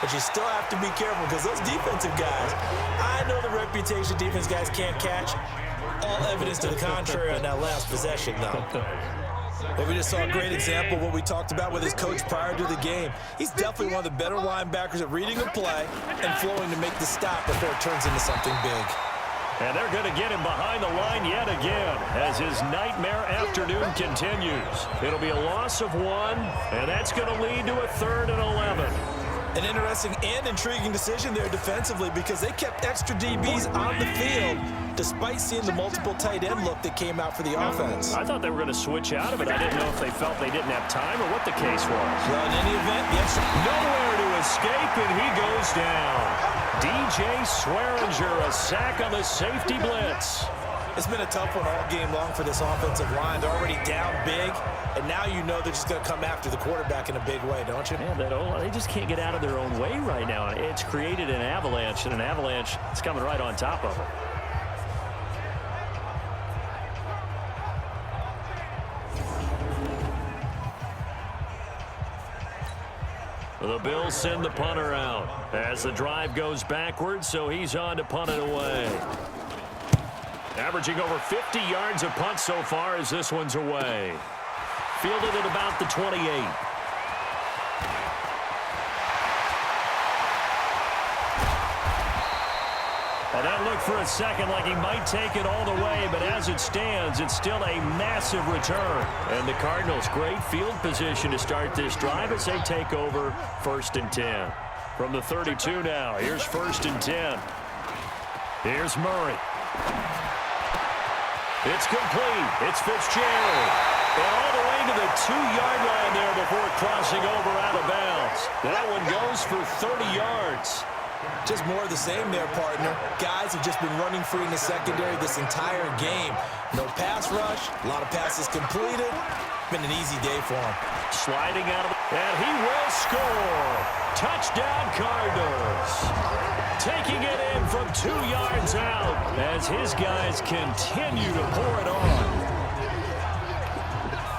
but you still have to be careful because those defensive guys, I know the reputation defense guys can't catch. All evidence to the contrary on that last possession, though. But we just saw a great example of what we talked about with his coach prior to the game. He's definitely one of the better linebackers at reading a play and flowing to make the stop before it turns into something big. And they're going to get him behind the line yet again as his nightmare afternoon continues. It'll be a loss of 1, and that's going to lead to a 3rd and 11. An interesting and intriguing decision there defensively because they kept extra DBs on the field despite seeing the multiple tight end look that came out for the offense. I thought they were going to switch out of it. I didn't know if they felt they didn't have time or what the case was. Well, in any event, the extra... Nowhere to escape, and he goes down. DJ Swearinger, a sack on the safety blitz. It's been a tough one all game long for this offensive line. They're already down big, and now you know they're just going to come after the quarterback in a big way, don't you? Yeah, they just can't get out of their own way right now. It's created an avalanche, and an avalanche is coming right on top of them. The Bills send the punter out as the drive goes backwards, so he's on to punt it away. Averaging over 50 yards a punt so far as this one's away. Fielded at about the 28. And that looked for a second like he might take it all the way, but as it stands, it's still a massive return. And the Cardinals, great field position to start this drive as they take over 1st and 10. From the 32 now, here's 1st and 10. Here's Murray. It's complete. It's Fitzgerald. And all the way to the 2-yard line there before crossing over out of bounds. That one goes for 30 yards. Just more of the same there, partner. Guys have just been running free in the secondary this entire game. No pass rush, a lot of passes completed. Been an easy day for him. Sliding out of the... And he will score. Touchdown, Cardinals. Taking it in from 2 yards out as his guys continue to pour it on.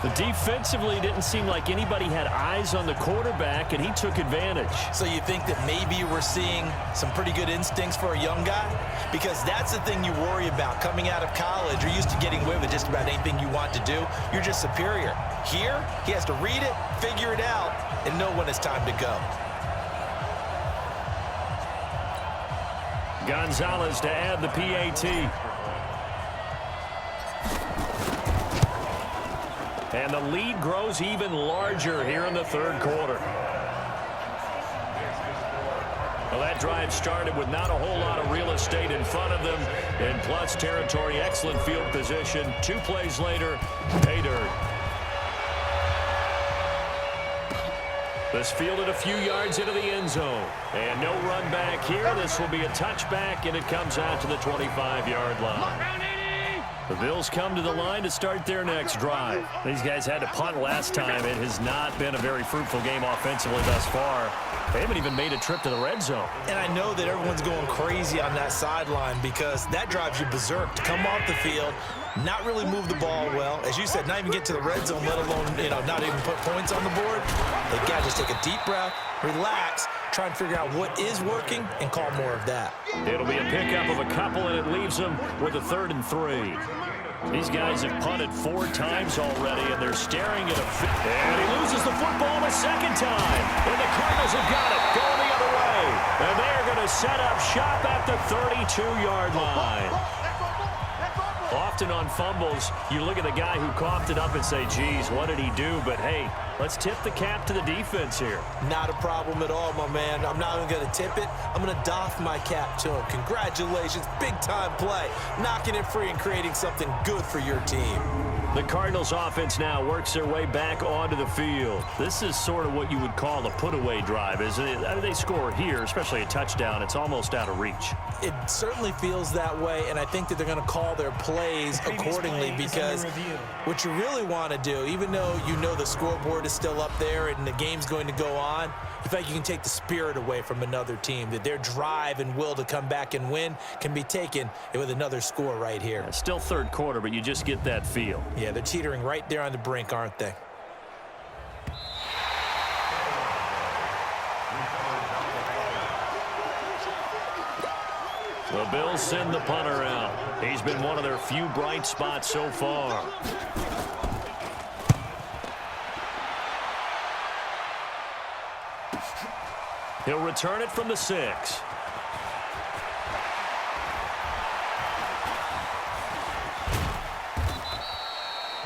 But defensively, it didn't seem like anybody had eyes on the quarterback, and he took advantage. So you think that maybe we're seeing some pretty good instincts for a young guy? Because that's the thing you worry about. Coming out of college, you're used to getting away with just about anything you want to do. You're just superior. Here, he has to read it, figure it out, and know when it's time to go. Gonzalez to add the PAT. And the lead grows even larger here in the 3rd quarter. Well, that drive started with not a whole lot of real estate in front of them. And plus territory, excellent field position. 2 plays later, pay dirt. This fielded a few yards into the end zone. And no run back here. This will be a touchback, and it comes out to the 25-yard line. The Bills come to the line to start their next drive. These guys had to punt last time. It has not been a very fruitful game offensively thus far. They haven't even made a trip to the red zone. And I know that everyone's going crazy on that sideline because that drives you berserk to come off the field, not really move the ball well. As you said, not even get to the red zone, let alone, not even put points on the board. They got to just take a deep breath, relax, try and figure out what is working and call more of that. It'll be a pickup of a couple, and it leaves them with a 3rd and 3. These guys have punted 4 times already, and they're staring at a... And he loses the football a second time. And the Cardinals have got it, going the other way. And they're going to set up shop at the 32-yard line. Often on fumbles, you look at the guy who coughed it up and say, geez, what did he do? But, hey, let's tip the cap to the defense here. Not a problem at all, my man. I'm not even going to tip it. I'm going to doff my cap to him. Congratulations. Big-time play. Knocking it free and creating something good for your team. The Cardinals offense now works their way back onto the field. This is sort of what you would call a put-away drive, isn't it? I mean, they score here, especially a touchdown. It's almost out of reach. It certainly feels that way, and I think that they're going to call their plays accordingly because what you really want to do, even though you know the scoreboard is still up there and the game's going to go on, you feel like you can take the spirit away from another team, that their drive and will to come back and win can be taken with another score right here. It's still 3rd quarter, but you just get that feel. Yeah, they're teetering right there on the brink, aren't they? The Bills send the punter out. He's been one of their few bright spots so far. He'll return it from the 6.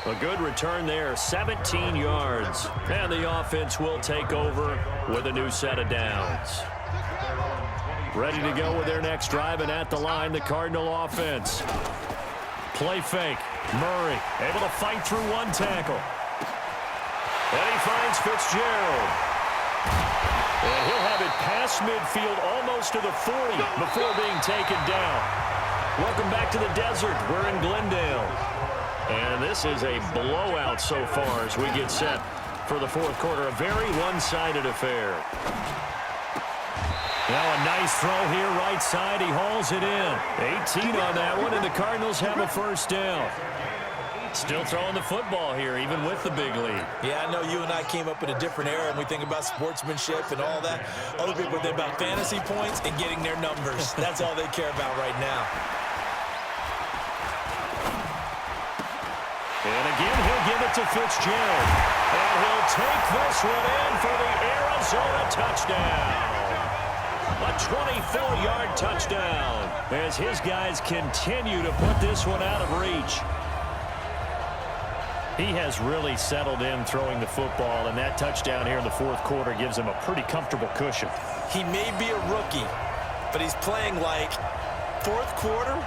A good return there, 17 yards. And the offense will take over with a new set of downs. Ready to go with their next drive, and at the line, the Cardinal offense. Play fake. Murray able to fight through one tackle. And he finds Fitzgerald. And he'll have it past midfield almost to the 40 before being taken down. Welcome back to the desert. We're in Glendale. And this is a blowout so far as we get set for the fourth quarter. A very one-sided affair. Now a nice throw here, right side. He hauls it in. 18 on that one, and the Cardinals have a first down. Still throwing the football here, even with the big lead. Yeah, I know you and I came up in a different era, and we think about sportsmanship and all that. Other people think about fantasy points and getting their numbers. That's all they care about right now. And again, he'll give it to Fitzgerald. And he'll take this one in for the Arizona touchdown. A 24-yard touchdown as his guys continue to put this one out of reach. He has really settled in throwing the football, and that touchdown here in the fourth quarter gives him a pretty comfortable cushion. He may be a rookie, but he's playing like fourth quarter,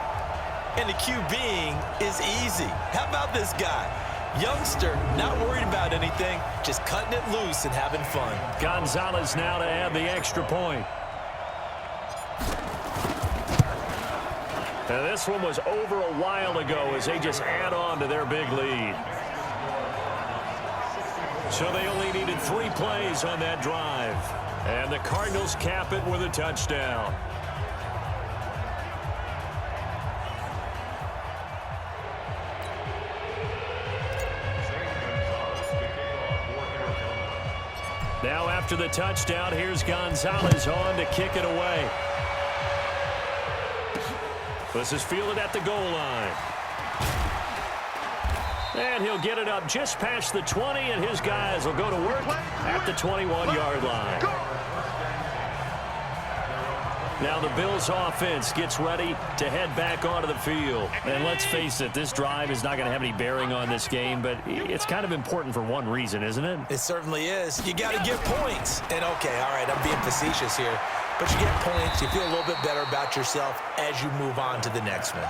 and the QBing is easy. How about this guy? Youngster, not worried about anything, just cutting it loose and having fun. Gonzalez now to add the extra point. And this one was over a while ago as they just add on to their big lead. So they only needed 3 plays on that drive. And the Cardinals cap it with a touchdown. Now after the touchdown, here's Gonzalez on to kick it away. This is fielded at the goal line. And he'll get it up just past the 20, and his guys will go to work at the 21-yard line. Now the Bills offense gets ready to head back onto the field. And let's face it, this drive is not going to have any bearing on this game, but it's kind of important for one reason, isn't it? It certainly is. You got to get points. And okay, all right, I'm being facetious here. But you get points, you feel a little bit better about yourself as you move on to the next one.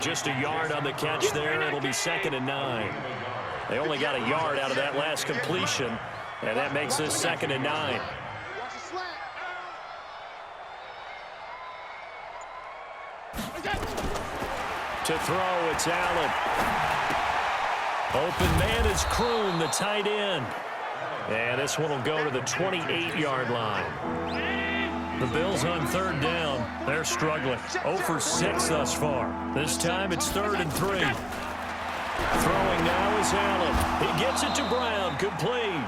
Just a yard on the catch there. It'll be 2nd and 9. They only got a yard out of that last completion, and that makes this 2nd and 9. To throw, it's Allen. Open man is Kroon, the tight end. And this one will go to the 28-yard line. The Bills on 3rd down. They're struggling. 0 for 6 thus far. This time it's 3rd and 3. Throwing now is Allen. He gets it to Brown. Complete.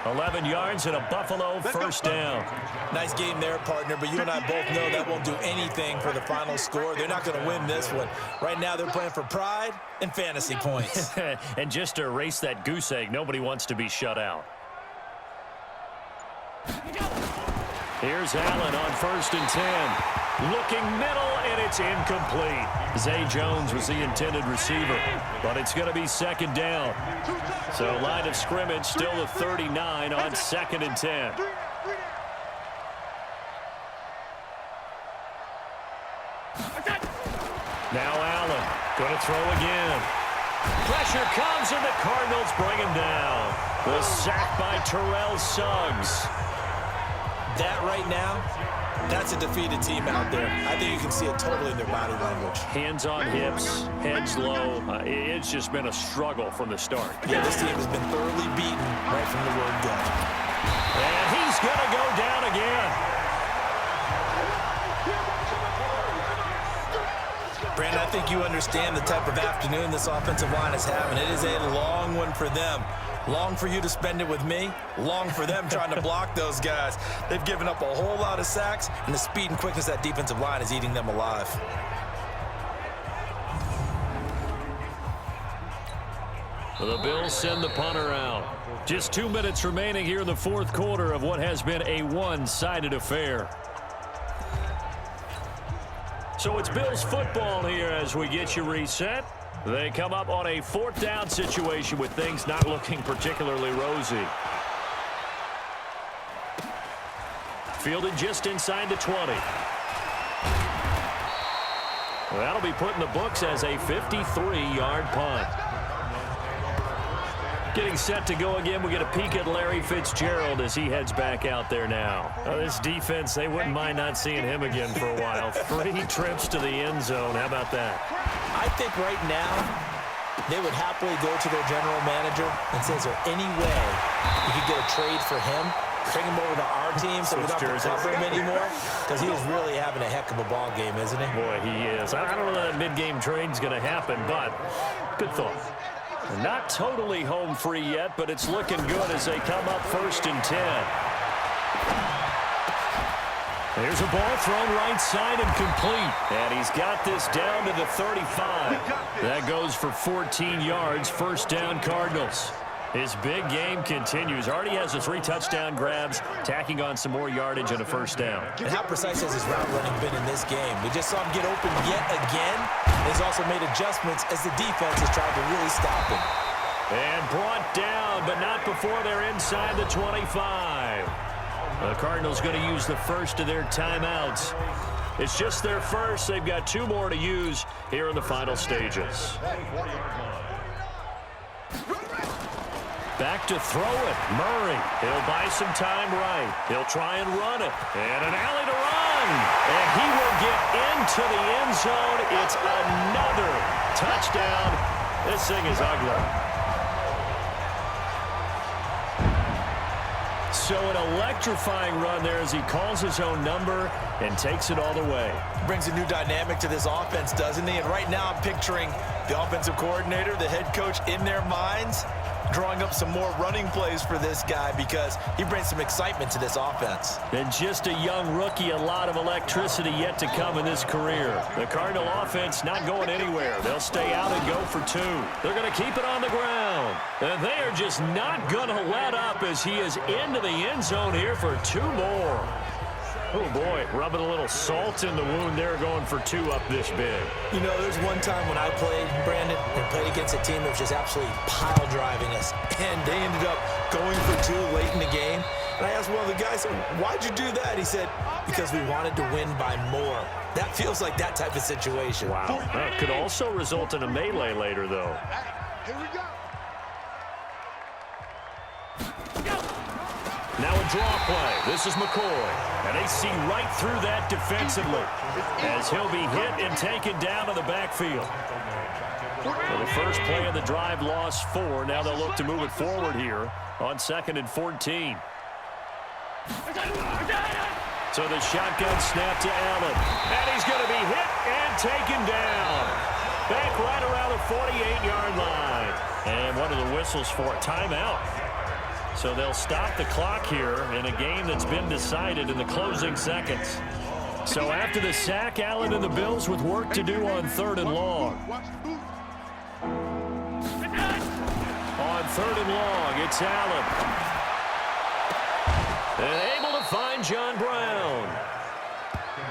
11 yards and a Buffalo first down. Nice game there, partner, but you and I both know that won't do anything for the final score. They're not going to win this one. Right now they're playing for pride and fantasy points. And just to erase that goose egg, nobody wants to be shut out. Here's Allen on 1st and 10. Looking middle, and it's incomplete. Zay Jones was the intended receiver, but it's going to be 2nd down. So line of scrimmage still the 39 on 2nd and 10. Now Allen going to throw again. Pressure comes, and the Cardinals bring him down. The sack by Terrell Suggs. That right now, that's a defeated team out there. I think you can see it totally in their body language. Hands on hips, heads low. It's just been a struggle from the start. Yeah, this team has been thoroughly beaten right from the word go. And he's going to go down again. Brandon, I think you understand the type of afternoon this offensive line is having. It is a long one for them. Long for you to spend it with me. Long for them trying to block those guys. They've given up a whole lot of sacks, and the speed and quickness of that defensive line is eating them alive. The Bills send the punter out. Just 2 minutes remaining here in the fourth quarter of what has been a one-sided affair. So it's Bills football here as we get you reset. They come up on a fourth down situation with things not looking particularly rosy. Fielded just inside the 20. That'll be put in the books as a 53-yard punt. Getting set to go again, we get a peek at Larry Fitzgerald as he heads back out there now. This defense, they wouldn't mind not seeing him again for a while. 3 trips to the end zone. How about that? I think right now they would happily go to their general manager and say, is there any way you could get a trade for him? Bring him over to our team so we don't have to cover him anymore? Because he is really having a heck of a ball game, isn't he? Boy, he is. I don't know that mid-game trade's going to happen, but good thought. Not totally home free yet, but it's looking good as they come up 1st and 10. There's a ball thrown right side and complete. And he's got this down to the 35. That goes for 14 yards. First down, Cardinals. His big game continues. Already has the 3 touchdown grabs, tacking on some more yardage and a first down. And how precise has his route running been in this game? We just saw him get open yet again. He's also made adjustments as the defense has tried to really stop him. And brought down, but not before they're inside the 25. The Cardinals going to use the first of their timeouts. It's just their first. They've got 2 more to use here in the final stages. Back to throw it. Murray. He'll buy some time right. He'll try and run it. And an alley to run. And he will get into the end zone. It's another touchdown. This thing is ugly. So an electrifying run there as he calls his own number and takes it all the way. Brings a new dynamic to this offense, doesn't he? And right now I'm picturing the offensive coordinator, the head coach in their minds, drawing up some more running plays for this guy because he brings some excitement to this offense. And just a young rookie, a lot of electricity yet to come in his career. The Cardinal offense not going anywhere. They'll stay out and go for 2. They're going to keep it on the ground. And they are just not going to let up as he is into the end zone here for 2 more. Oh, boy, rubbing a little salt in the wound there, going for 2 up this big. You know, there's one time when I played, Brandon, and played against a team that was just absolutely pile driving us, and they ended up going for 2 late in the game. And I asked one of the guys, why'd you do that? He said, because we wanted to win by more. That feels like that type of situation. Wow. That could also result in a melee later, though. Here we go. Now a draw play. This is McCoy. And they see right through that defensively as he'll be hit and taken down to the backfield. So the first play of the drive lost 4. Now they'll look to move it forward here on 2nd and 14. So the shotgun snap to Allen. And he's going to be hit and taken down. Back right around the 48-yard line. And one of the whistles for a timeout. So they'll stop the clock here in a game that's been decided in the closing seconds. So after the sack, Allen and the Bills with work to do on 3rd and long. On 3rd and long, it's Allen. And able to find John Brown.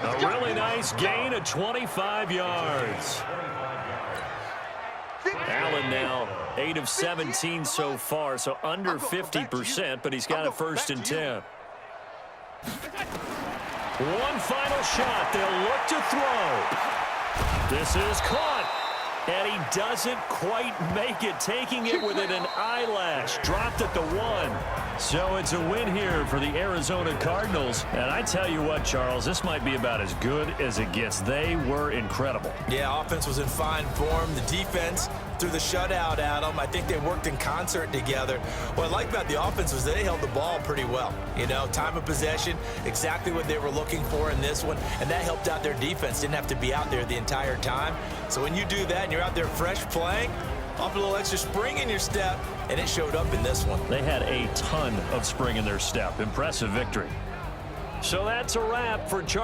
A really nice gain of 25 yards. Allen now 8 of 17 so far, so under 50%, but he's got a 1st and 10. One final shot. They'll look to throw. This is caught. And he doesn't quite make it, taking it within an eyelash. Dropped at the 1. So it's a win here for the Arizona Cardinals. And I tell you what, Charles, this might be about as good as it gets. They were incredible. Yeah, offense was in fine form. The defense through the shutout, Adam, I think they worked in concert together. What I like about the offense was they held the ball pretty well. You know, time of possession, exactly what they were looking for in this one, and that helped out their defense. Didn't have to be out there the entire time. So when you do that and you're out there fresh playing, Off a little extra spring in your step, and it showed up in this one. They had a ton of spring in their step. Impressive victory. So that's a wrap for Chargers.